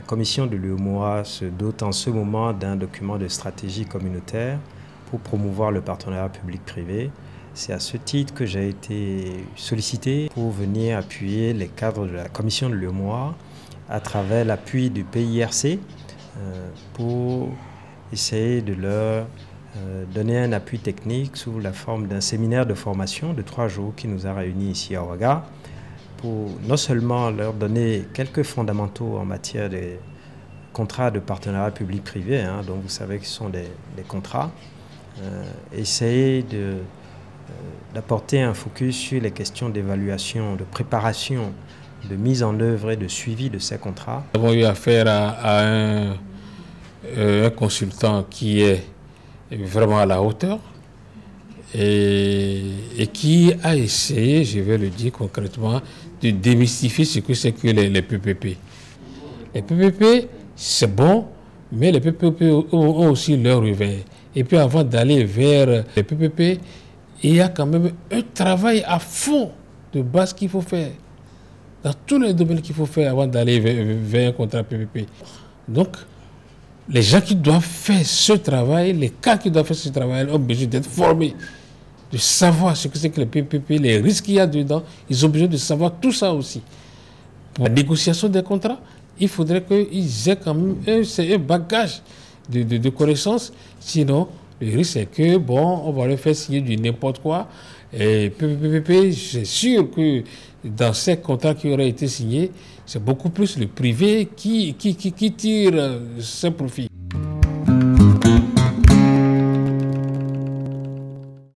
commission de l'UEMOA se dote en ce moment d'un document de stratégie communautaire pour promouvoir le partenariat public-privé. C'est à ce titre que j'ai été sollicité pour venir appuyer les cadres de la commission de l'UEMOA à travers l'appui du PIRC pour essayer de leur donner un appui technique sous la forme d'un séminaire de formation de 3 jours qui nous a réunis ici à Ouaga, pour non seulement leur donner quelques fondamentaux en matière de contrats de partenariat public-privé, donc vous savez que ce sont des contrats, essayer d'apporter un focus sur les questions d'évaluation, de préparation, de mise en œuvre et de suivi de ces contrats. Nous avons eu affaire à un consultant qui est vraiment à la hauteur et qui a essayé, je vais le dire concrètement, de démystifier ce que c'est que les PPP. Les PPP, c'est bon, mais les PPP ont aussi leur revers. Et puis avant d'aller vers les PPP, il y a quand même un travail à fond de base qu'il faut faire, dans tous les domaines qu'il faut faire avant d'aller vers un contrat PPP. Donc, les gens qui doivent faire ce travail, les cas qui doivent faire ce travail, ont besoin d'être formés, de savoir ce que c'est que les PPP, les risques qu'il y a dedans. Ils ont besoin de savoir tout ça aussi. Pour la négociation des contrats, il faudrait qu'ils aient quand même un bagage de connaissances. Sinon, le risque c'est que, bon, on va leur faire signer du n'importe quoi. Et PPP, c'est sûr que dans ces contrats qui auraient été signés, c'est beaucoup plus le privé qui tire ses profits.